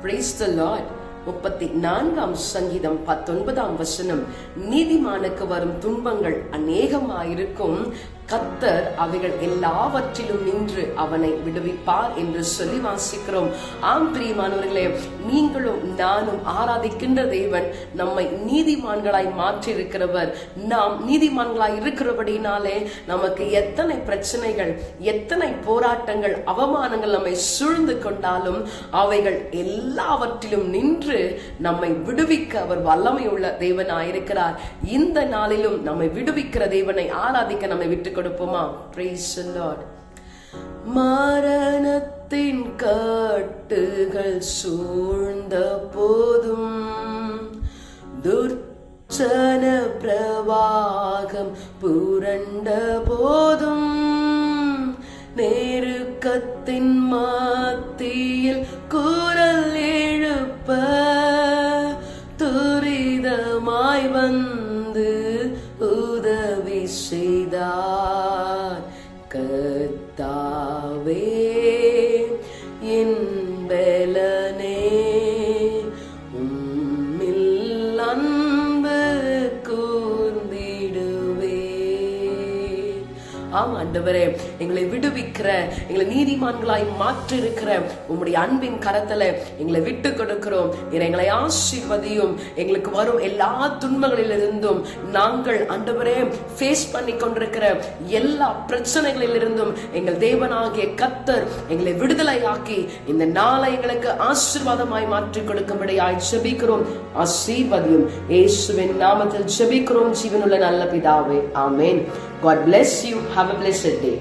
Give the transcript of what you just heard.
Praise the Lord. 34ஆம் சங்கீதம் 19ஆம் வசனம், நீதிமானுக்கு வரும் துன்பங்கள் அநேகமாயிருக்கும், கர்த்தர் அவைகள் எல்லாவற்றிலும் நின்று அவனை விடுவிப்பார் என்று சொல்லி வாசிக்கிறோம். ஆம் பிரியமானவர்களே, நீங்களும் நானும் ஆராதிக்கின்ற தேவன் நம்மை நீதிமான்களாய் மாற்றி இருக்கிறவர். நாம் நீதிமான்களாய் இருக்கிறபடினாலே நமக்கு எத்தனை பிரச்சனைகள், எத்தனை போராட்டங்கள், அவமானங்கள் நம்மை சூழ்ந்து கொண்டாலும் அவைகள் எல்லாவற்றிலும் நின்று நம்மை விடுவிக்க அவர் வல்லமை உள்ள தேவனாயிருக்கிறார். இந்த நாளிலும் நம்மை விடுவிக்கிற தேவனை ஆராதிக்க நம்மை விட்டு கொடுப்போமா? Praise the Lord. மரணத்தின் கட்டுகள் சூழ்ந்த போதும், துர்ச்சன பிரவாகம் புரண்ட போதும், நெருக்கத்தின் மத்தியில் குரல் எழுப்ப துரிதமாய் வந்து உதவி செய்தார். கர்த்தாவே என் பலனே, உம்மில் அன்பு கூர்ந்திடுவே. ஆம் ஆண்டவரே, எங்களை விடுவிக்கிற, எங்களை நீதிமான்களாய் மாற்றி இருக்கிற உம்முடைய அன்பின் கரத்துல எங்களை விட்டு கொடுக்கிறோம். எங்களை ஆசீர்வதியும். எங்களுக்கு வரும் எல்லா துன்பங்களிலிருந்தும், நாங்கள் ஆண்டவரே ஃபேஸ் பண்ணி கொண்டிருக்கிற எல்லா பிரச்சனைகளிலிருந்தும் எங்கள் தேவனாகிய கர்த்தர் எங்களை விடுதலையாக்கி இந்த நாளை எங்களுக்கு ஆசீர்வாதமாய் மாற்றி கொடுக்கும்படியாய் ஜெபிக்கிறோம். ஆசீர்வதியும். இயேசுவின் நாமத்தில் ஜெபிக்கிறோம் ஜீவனுள்ள நல்ல பிதாவே. ஆமென். God bless you. Have a blessed day.